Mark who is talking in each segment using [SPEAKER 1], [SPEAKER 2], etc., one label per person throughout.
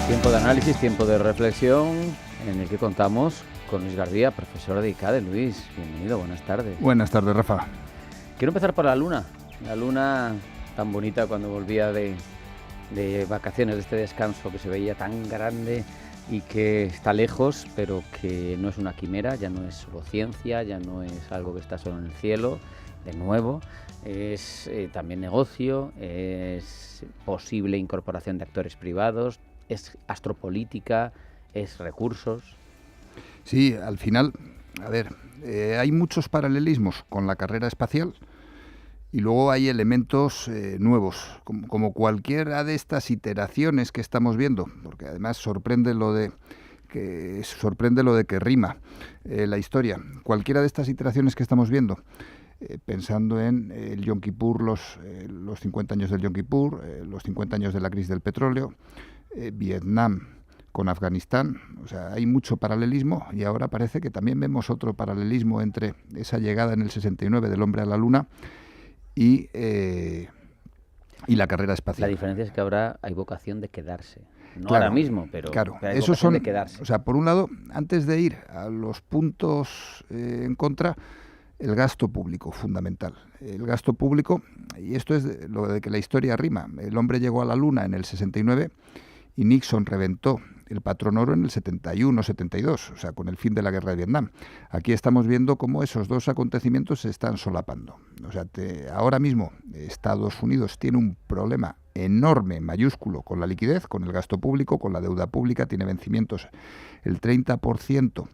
[SPEAKER 1] Tiempo de análisis, tiempo de reflexión, en el que contamos con Luis Gardía, profesor de ICADE. Luis, bienvenido, buenas tardes.
[SPEAKER 2] Buenas tardes, Rafa.
[SPEAKER 1] Quiero empezar por la luna tan bonita cuando volvía de vacaciones, de este descanso que se veía tan grande y que está lejos, pero que no es una quimera, ya no es solo ciencia, ya no es algo que está solo en el cielo, de nuevo, es también negocio, es posible incorporación de actores privados, es astropolítica, es recursos.
[SPEAKER 2] Sí, al final, a ver, hay muchos paralelismos con la carrera espacial y luego hay elementos nuevos, como cualquiera de estas iteraciones que estamos viendo, porque además sorprende lo de que rima la historia. Cualquiera de estas iteraciones que estamos viendo, pensando en el Yom Kippur, los 50 años del Yom Kippur, los 50 años de la crisis del petróleo, Vietnam con Afganistán, o sea, hay mucho paralelismo y ahora parece que también vemos otro paralelismo entre esa llegada en el 69 del hombre a la luna y la carrera espacial.
[SPEAKER 1] La diferencia es que ahora hay vocación de quedarse. No
[SPEAKER 2] claro,
[SPEAKER 1] ahora mismo, pero hay
[SPEAKER 2] esos son,
[SPEAKER 1] de quedarse.
[SPEAKER 2] O sea, por un lado, antes de ir a los puntos en contra, el gasto público, fundamental. El gasto público, y esto es lo de que la historia rima. El hombre llegó a la luna en el 69 y Nixon reventó el patrón oro en el 71-72, o sea, con el fin de la guerra de Vietnam. Aquí estamos viendo cómo esos dos acontecimientos se están solapando. O sea, ahora mismo Estados Unidos tiene un problema enorme, mayúsculo, con la liquidez, con el gasto público, con la deuda pública, tiene vencimientos. El 30%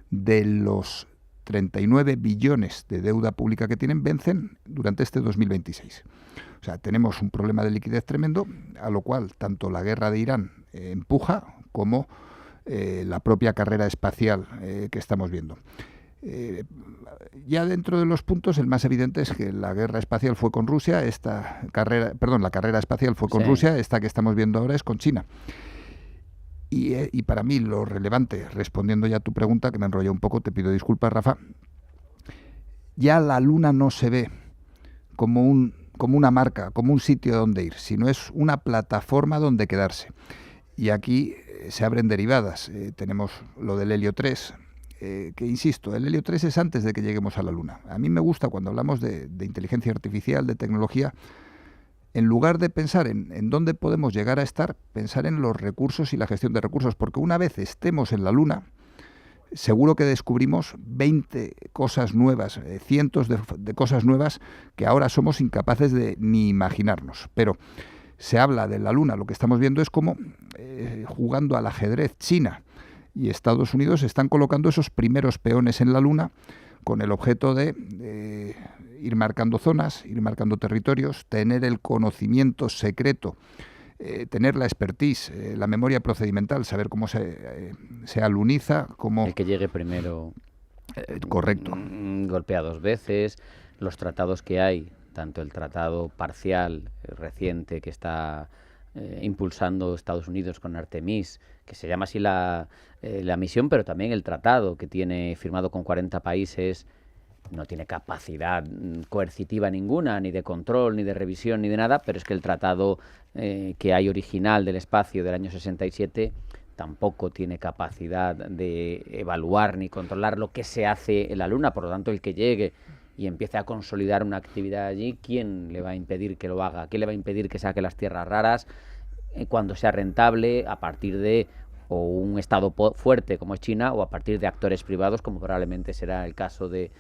[SPEAKER 2] de los 39 billones de deuda pública que tienen vencen durante este 2026. O sea, tenemos un problema de liquidez tremendo, a lo cual tanto la guerra de Irán empuja como la propia carrera espacial que estamos viendo. Ya dentro de los puntos, el más evidente es que la guerra espacial fue con Rusia, la carrera espacial fue con Rusia, esta que estamos viendo ahora es con China. Y para mí lo relevante, respondiendo ya a tu pregunta, que me enrollé un poco, te pido disculpas, Rafa, ya la Luna no se ve como una marca, como un sitio donde ir, sino es una plataforma donde quedarse. Y aquí se abren derivadas. Tenemos lo del helio 3, que insisto, el helio 3 es antes de que lleguemos a la Luna. A mí me gusta cuando hablamos de inteligencia artificial, de tecnología, en lugar de pensar en dónde podemos llegar a estar, pensar en los recursos y la gestión de recursos, porque una vez estemos en la Luna, seguro que descubrimos 20 cosas nuevas, cientos de cosas nuevas que ahora somos incapaces de ni imaginarnos. Pero se habla de la Luna, lo que estamos viendo es cómo jugando al ajedrez China y Estados Unidos están colocando esos primeros peones en la Luna con el objeto de ir marcando zonas, ir marcando territorios, tener el conocimiento secreto, tener la expertise, la memoria procedimental, saber cómo se aluniza, cómo...
[SPEAKER 1] El que llegue primero.
[SPEAKER 2] Correcto.
[SPEAKER 1] Golpea dos veces, los tratados que hay, tanto el tratado parcial reciente que está impulsando Estados Unidos con Artemis, que se llama así la misión, pero también el tratado que tiene firmado con 40 países, no tiene capacidad coercitiva ninguna, ni de control, ni de revisión, ni de nada, pero es que el tratado que hay original del espacio del año 67 tampoco tiene capacidad de evaluar ni controlar lo que se hace en la Luna. Por lo tanto, el que llegue y empiece a consolidar una actividad allí, ¿quién le va a impedir que lo haga? ¿Quién le va a impedir que saque las tierras raras cuando sea rentable a partir de o un Estado fuerte como es China o a partir de actores privados como probablemente será el caso de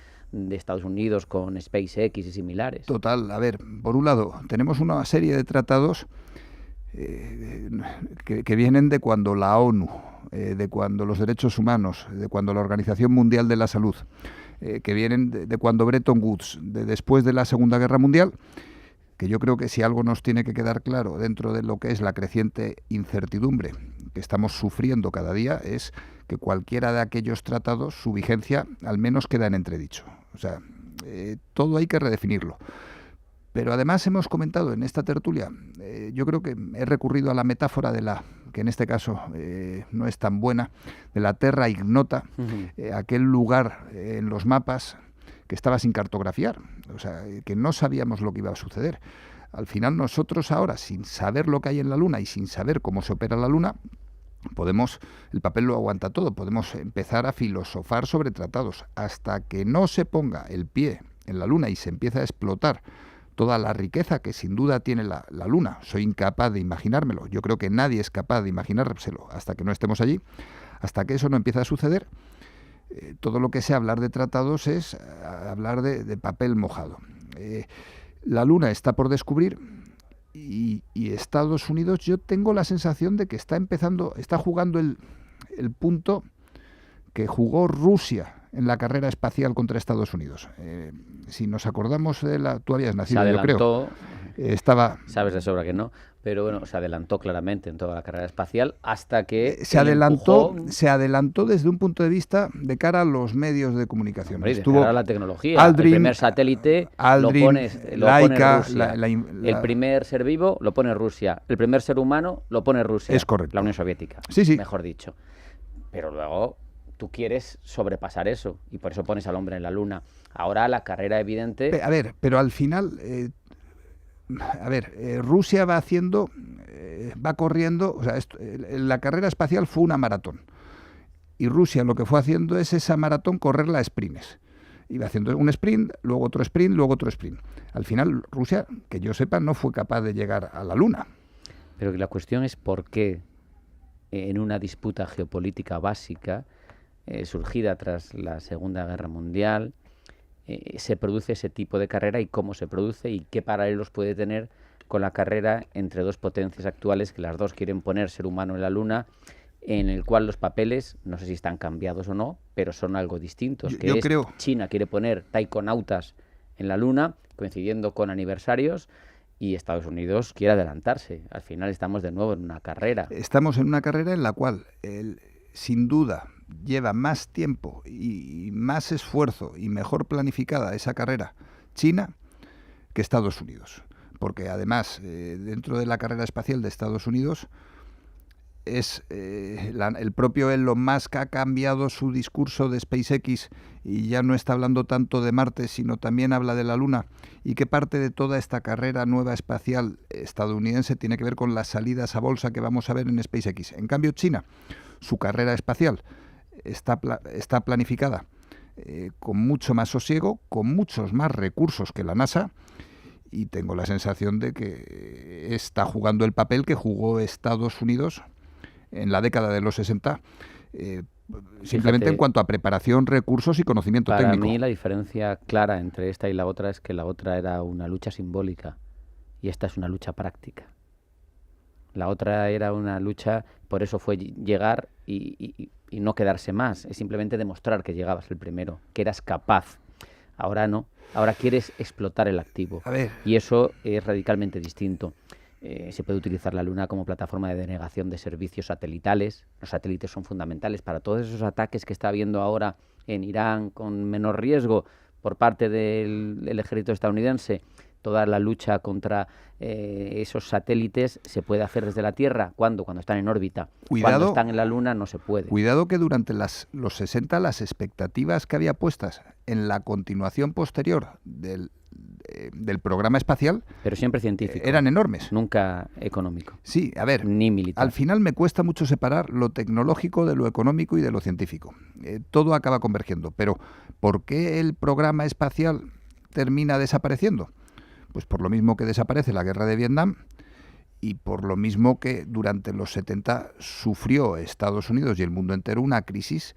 [SPEAKER 1] Estados Unidos con SpaceX y similares?
[SPEAKER 2] Total, a ver, por un lado, tenemos una serie de tratados que vienen de cuando la ONU, de cuando los derechos humanos, de cuando la Organización Mundial de la Salud, que vienen de cuando Bretton Woods, de después de la Segunda Guerra Mundial, que yo creo que si algo nos tiene que quedar claro dentro de lo que es la creciente incertidumbre que estamos sufriendo cada día, es que cualquiera de aquellos tratados, su vigencia al menos queda en entredicho. O sea, todo hay que redefinirlo. Pero además hemos comentado en esta tertulia, yo creo que he recurrido a la metáfora que en este caso no es tan buena, de la terra ignota, aquel lugar en los mapas que estaba sin cartografiar, o sea, que no sabíamos lo que iba a suceder. Al final nosotros ahora, sin saber lo que hay en la Luna y sin saber cómo se opera la Luna, el papel lo aguanta todo, podemos empezar a filosofar sobre tratados. Hasta que no se ponga el pie en la Luna y se empieza a explotar toda la riqueza que sin duda tiene la Luna, soy incapaz de imaginármelo. Yo creo que nadie es capaz de imaginárselo hasta que no estemos allí. Hasta que eso no empieza a suceder, todo lo que sea hablar de tratados es hablar de papel mojado. La Luna está por descubrir y Estados Unidos, yo tengo la sensación de que está jugando el punto que jugó Rusia en la carrera espacial contra Estados Unidos. Si nos acordamos tú habías nacido, yo creo.
[SPEAKER 1] Sabes de sobra que no, pero bueno, se adelantó claramente en toda la carrera espacial hasta que
[SPEAKER 2] se adelantó desde un punto de vista de cara a los medios de comunicación.
[SPEAKER 1] Hombre, de cara a la tecnología. El primer satélite lo pone Rusia. El primer ser vivo lo pone Rusia. El primer ser humano lo pone Rusia.
[SPEAKER 2] Es correcto.
[SPEAKER 1] La Unión Soviética,
[SPEAKER 2] sí.
[SPEAKER 1] Mejor dicho. Pero luego tú quieres sobrepasar eso y por eso pones al hombre en la Luna. Ahora la carrera evidente...
[SPEAKER 2] A ver, pero al final... Rusia va corriendo, o sea, la carrera espacial fue una maratón y Rusia lo que fue haciendo es esa maratón correrla a sprints. Iba haciendo un sprint, luego otro sprint, luego otro sprint. Al final Rusia, que yo sepa, no fue capaz de llegar a la Luna.
[SPEAKER 1] Pero la cuestión es por qué en una disputa geopolítica básica surgida tras la Segunda Guerra Mundial se produce ese tipo de carrera y cómo se produce y qué paralelos puede tener con la carrera entre dos potencias actuales que las dos quieren poner ser humano en la Luna, en el cual los papeles, no sé si están cambiados o no, pero son algo distintos.
[SPEAKER 2] Yo creo.
[SPEAKER 1] China quiere poner taikonautas en la Luna, coincidiendo con aniversarios, y Estados Unidos quiere adelantarse. Al final estamos de nuevo en una carrera.
[SPEAKER 2] Estamos en una carrera en la cual, sin duda, lleva más tiempo y más esfuerzo y mejor planificada esa carrera China que Estados Unidos. Porque además, dentro de la carrera espacial de Estados Unidos, el propio Elon Musk ha cambiado su discurso de SpaceX y ya no está hablando tanto de Marte, sino también habla de la Luna, y que parte de toda esta carrera nueva espacial estadounidense tiene que ver con las salidas a bolsa que vamos a ver en SpaceX. En cambio, China, su carrera espacial está planificada con mucho más sosiego, con muchos más recursos que la NASA, y tengo la sensación de que está jugando el papel que jugó Estados Unidos en la década de los 60, simplemente en cuanto a preparación, recursos y conocimiento técnico.
[SPEAKER 1] Para mí la diferencia clara entre esta y la otra es que la otra era una lucha simbólica y esta es una lucha práctica. La otra era una lucha, por eso fue llegar y no quedarse más, es simplemente demostrar que llegabas el primero, que eras capaz. Ahora no, ahora quieres explotar el activo. Y eso es radicalmente distinto. Se puede utilizar la Luna como plataforma de denegación de servicios satelitales. Los satélites son fundamentales para todos esos ataques que está habiendo ahora en Irán con menor riesgo por parte del ejército estadounidense. Toda la lucha contra esos satélites se puede hacer desde la Tierra. ¿Cuándo? Cuando están en órbita. Cuando están en la Luna no se puede.
[SPEAKER 2] Cuidado que durante los 60 las expectativas que había puestas en la continuación posterior del programa espacial,
[SPEAKER 1] pero siempre científico,
[SPEAKER 2] eran enormes.
[SPEAKER 1] Nunca económico.
[SPEAKER 2] Sí, a ver,
[SPEAKER 1] ni militar.
[SPEAKER 2] Al final me cuesta mucho separar lo tecnológico de lo económico y de lo científico. Todo acaba convergiendo. Pero ¿por qué el programa espacial termina desapareciendo? Pues por lo mismo que desaparece la guerra de Vietnam y por lo mismo que durante los 70 sufrió Estados Unidos y el mundo entero una crisis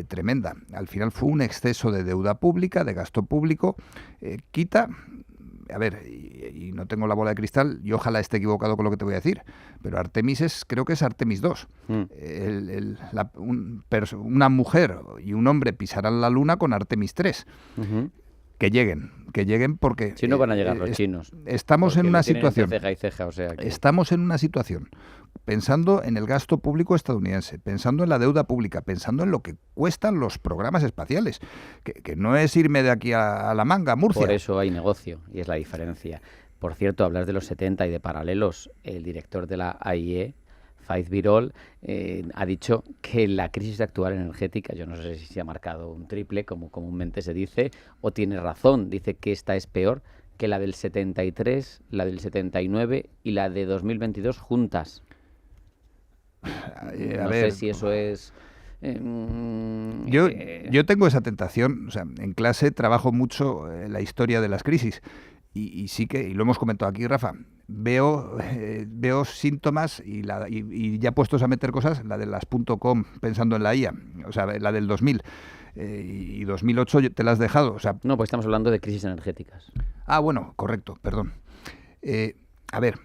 [SPEAKER 2] tremenda. Al final fue un exceso de deuda pública, de gasto público. Y no tengo la bola de cristal y ojalá esté equivocado con lo que te voy a decir, pero Artemis creo que es Artemis 2. Una mujer y un hombre pisarán la Luna con Artemis 3. Que lleguen porque...
[SPEAKER 1] Si no van a llegar los chinos.
[SPEAKER 2] Estamos en una situación...
[SPEAKER 1] Ceja y ceja, o sea que...
[SPEAKER 2] Estamos en una situación, pensando en el gasto público estadounidense, pensando en la deuda pública, pensando en lo que cuestan los programas espaciales, que no es irme de aquí a la manga, a Murcia.
[SPEAKER 1] Por eso hay negocio, y es la diferencia. Por cierto, hablas de los 70 y de paralelos. El director de la AIE, Faith Birol, ha dicho que la crisis actual energética, yo no sé si se ha marcado un triple, como comúnmente se dice, o tiene razón, dice que esta es peor que la del 73, la del 79 y la de 2022 juntas. No sé si eso es...
[SPEAKER 2] Yo tengo esa tentación. O sea, en clase trabajo mucho la historia de las crisis y sí que, y lo hemos comentado aquí, Rafa, veo síntomas y ya puestos a meter cosas, la de las .com pensando en la IA, o sea, la del 2000 y 2008 te la has dejado. O sea,
[SPEAKER 1] no, pues estamos hablando de crisis energéticas.
[SPEAKER 2] Bueno, correcto, perdón. A ver,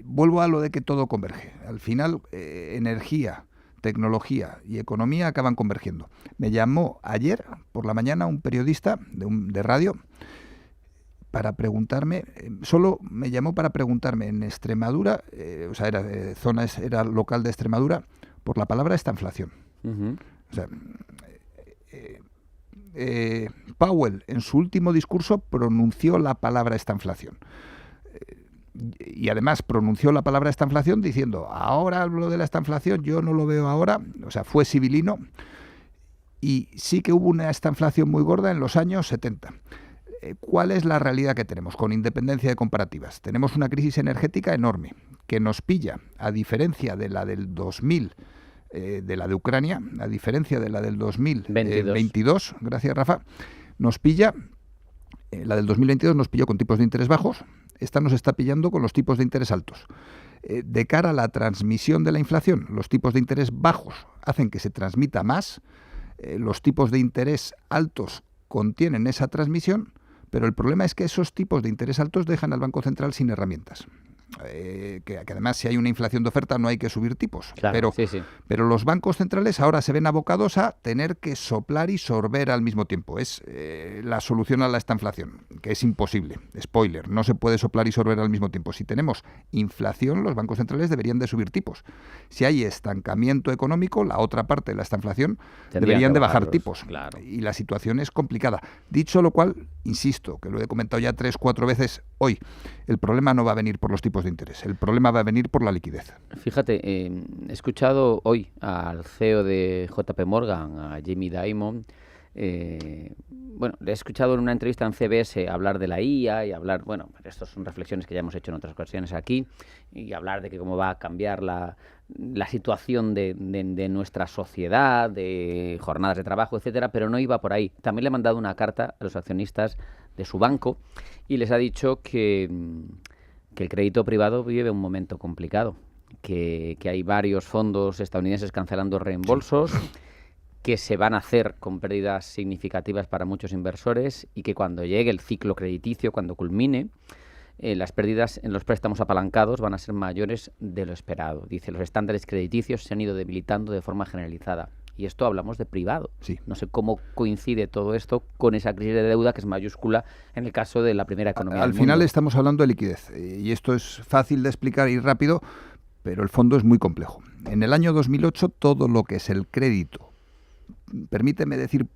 [SPEAKER 2] vuelvo a lo de que todo converge. Al final, energía, tecnología y economía acaban convergiendo. Me llamó ayer por la mañana un periodista de radio para preguntarme, solo me llamó para preguntarme en Extremadura, o sea, era local de Extremadura, por la palabra estanflación.
[SPEAKER 1] Uh-huh.
[SPEAKER 2] O sea, Powell en su último discurso pronunció la palabra estanflación. Y además pronunció la palabra estanflación diciendo, ahora lo de la estanflación yo no lo veo ahora, o sea, fue sibilino, y sí que hubo una estanflación muy gorda en los años 70. ¿Cuál es la realidad que tenemos? Con independencia de comparativas. Tenemos una crisis energética enorme que nos pilla, a diferencia de la del 2000, de la de Ucrania, a diferencia de la del 2022, gracias Rafa, nos pilla, la del 2022 nos pilló con tipos de interés bajos, esta nos está pillando con los tipos de interés altos. De cara a la transmisión de la inflación, los tipos de interés bajos hacen que se transmita más, los tipos de interés altos contienen esa transmisión, pero el problema es que esos tipos de interés altos dejan al Banco Central sin herramientas. Que además, si hay una inflación de oferta, no hay que subir tipos.
[SPEAKER 1] Claro,
[SPEAKER 2] pero los bancos centrales ahora se ven abocados a tener que soplar y sorber al mismo tiempo. Es la solución a la estanflación, que es imposible. Spoiler, no se puede soplar y sorber al mismo tiempo. Si tenemos inflación, los bancos centrales deberían de subir tipos. Si hay estancamiento económico, la otra parte de la estanflación deberían de bajar tipos.
[SPEAKER 1] Claro.
[SPEAKER 2] Y la situación es complicada. Dicho lo cual, insisto, que lo he comentado ya 3-4 veces hoy, el problema no va a venir por los tipos de interés, el problema va a venir por la liquidez.
[SPEAKER 1] Fíjate, he escuchado hoy al CEO de JP Morgan, a Jamie Dimon, le he escuchado en una entrevista en CBS hablar de la IA y hablar, estas son reflexiones que ya hemos hecho en otras ocasiones aquí, y hablar de que cómo va a cambiar la situación de nuestra sociedad, de jornadas de trabajo, etcétera, pero no iba por ahí. También le ha mandado una carta a los accionistas de su banco y les ha dicho que el crédito privado vive un momento complicado, que hay varios fondos estadounidenses cancelando reembolsos, que se van a hacer con pérdidas significativas para muchos inversores y que cuando llegue el ciclo crediticio, cuando culmine, las pérdidas en los préstamos apalancados van a ser mayores de lo esperado. Dice, los estándares crediticios se han ido debilitando de forma generalizada. Y esto hablamos de privado.
[SPEAKER 2] Sí.
[SPEAKER 1] No sé cómo coincide todo esto con esa crisis de deuda que es mayúscula en el caso de la primera economía del mundo.
[SPEAKER 2] Al final estamos hablando de liquidez. Y esto es fácil de explicar y rápido, pero el fondo es muy complejo. En el año 2008, todo lo que es el crédito, permíteme decir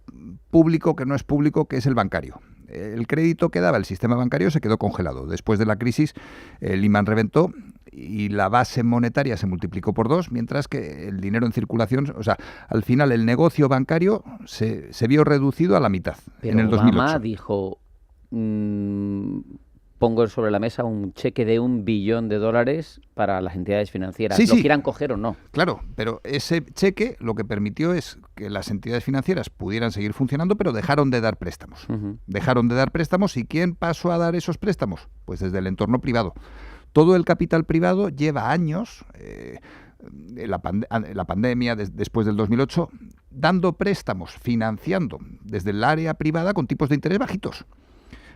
[SPEAKER 2] público que no es público, que es el bancario. El crédito que daba el sistema bancario se quedó congelado. Después de la crisis, el Lehman reventó y la base monetaria se multiplicó por 2, mientras que el dinero en circulación, o sea, al final el negocio bancario se vio reducido a la mitad.
[SPEAKER 1] Pero
[SPEAKER 2] en el 2008.
[SPEAKER 1] Obama dijo, pongo sobre la mesa un cheque de $1 billón para las entidades financieras,
[SPEAKER 2] sí,
[SPEAKER 1] quieran coger o no.
[SPEAKER 2] Claro, pero ese cheque lo que permitió es que las entidades financieras pudieran seguir funcionando, pero dejaron de dar préstamos.
[SPEAKER 1] Uh-huh.
[SPEAKER 2] Dejaron de dar préstamos, ¿y quién pasó a dar esos préstamos? Pues desde el entorno privado. Todo el capital privado lleva años, la pandemia, después del 2008, dando préstamos, financiando desde el área privada con tipos de interés bajitos.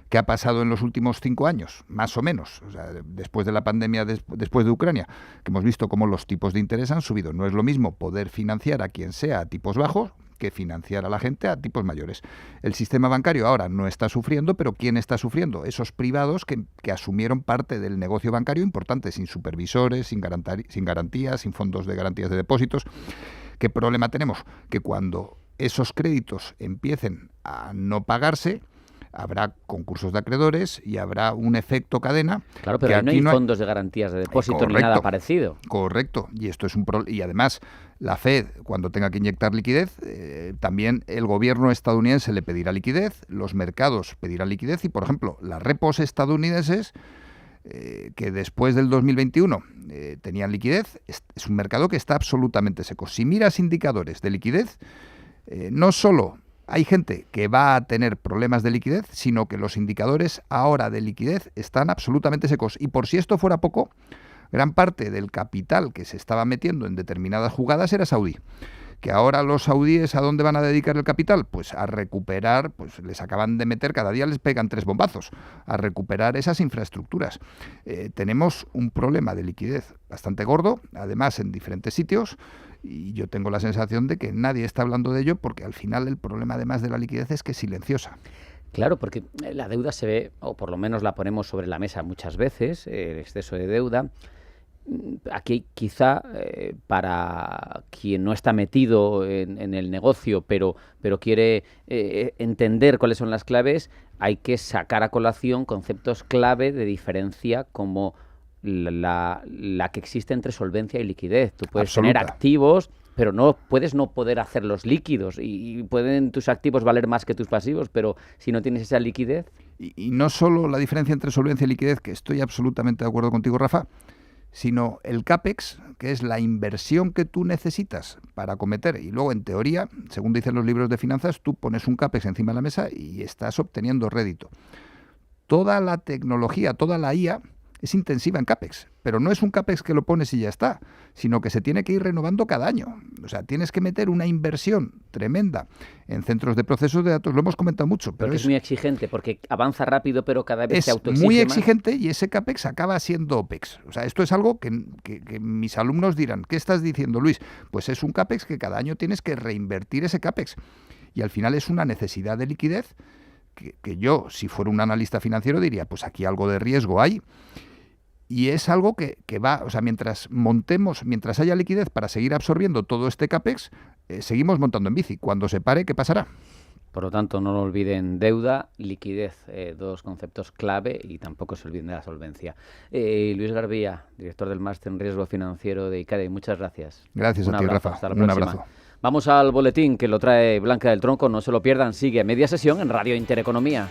[SPEAKER 2] ¿Qué ha pasado en los últimos 5 años? Más o menos. O sea, después de la pandemia, después de Ucrania, que hemos visto cómo los tipos de interés han subido. No es lo mismo poder financiar a quien sea a tipos bajos que financiar a la gente a tipos mayores. El sistema bancario ahora no está sufriendo, pero ¿quién está sufriendo? Esos privados que asumieron parte del negocio bancario importante, sin supervisores, sin garantías, sin fondos de garantías de depósitos. ¿Qué problema tenemos? Que cuando esos créditos empiecen a no pagarse, habrá concursos de acreedores y habrá un efecto cadena.
[SPEAKER 1] Claro, pero ahí no hay fondos de garantías de depósito ni nada parecido.
[SPEAKER 2] Correcto, y esto es y además la Fed, cuando tenga que inyectar liquidez, también el gobierno estadounidense le pedirá liquidez, los mercados pedirán liquidez y, por ejemplo, las repos estadounidenses que después del 2021 tenían liquidez, es un mercado que está absolutamente seco. Si miras indicadores de liquidez, no solo hay gente que va a tener problemas de liquidez, sino que los indicadores ahora de liquidez están absolutamente secos. Y por si esto fuera poco, gran parte del capital que se estaba metiendo en determinadas jugadas era saudí. Que ahora los saudíes, ¿a dónde van a dedicar el capital? Pues a recuperar, pues les acaban de meter, cada día les pegan 3 bombazos, a recuperar esas infraestructuras. Tenemos un problema de liquidez bastante gordo, además en diferentes sitios, y yo tengo la sensación de que nadie está hablando de ello, porque al final el problema además de la liquidez es que es silenciosa.
[SPEAKER 1] Claro, porque la deuda se ve, o por lo menos la ponemos sobre la mesa muchas veces, el exceso de deuda. Aquí quizá para quien no está metido en el negocio, pero quiere entender cuáles son las claves, hay que sacar a colación conceptos clave de diferencia como la que existe entre solvencia y liquidez. Tú puedes tener activos, pero no puedes no poder hacerlos líquidos y pueden tus activos valer más que tus pasivos, pero si no tienes esa liquidez...
[SPEAKER 2] Y no solo la diferencia entre solvencia y liquidez, que estoy absolutamente de acuerdo contigo, Rafa, sino el CAPEX, que es la inversión que tú necesitas para acometer. Y luego, en teoría, según dicen los libros de finanzas, tú pones un CAPEX encima de la mesa y estás obteniendo rédito. Toda la tecnología, toda la IA es intensiva en CAPEX, pero no es un CAPEX que lo pones y ya está, sino que se tiene que ir renovando cada año. O sea, tienes que meter una inversión tremenda en centros de procesos de datos. Lo hemos comentado mucho. Pero
[SPEAKER 1] es muy exigente, porque avanza rápido, pero cada vez se autoexige
[SPEAKER 2] más. Es muy
[SPEAKER 1] más.
[SPEAKER 2] exigente y ese CAPEX acaba siendo OPEX. O sea, esto es algo que mis alumnos dirán, ¿qué estás diciendo, Luis? Pues es un CAPEX que cada año tienes que reinvertir ese CAPEX. Y al final es una necesidad de liquidez que yo, si fuera un analista financiero, diría, pues aquí algo de riesgo hay. Y es algo que va, o sea, mientras haya liquidez para seguir absorbiendo todo este CAPEX, seguimos montando en bici. Cuando se pare, ¿qué pasará?
[SPEAKER 1] Por lo tanto, no lo olviden, deuda, liquidez, dos conceptos clave, y tampoco se olviden de la solvencia. Luis Garbía, director del Máster en Riesgo Financiero de ICADE, muchas gracias.
[SPEAKER 2] Gracias a ti, Rafa.
[SPEAKER 1] Hasta la próxima.
[SPEAKER 2] Un abrazo.
[SPEAKER 1] Vamos al boletín que lo trae Blanca del Tronco, no se lo pierdan, sigue Media Sesión en Radio Intereconomía.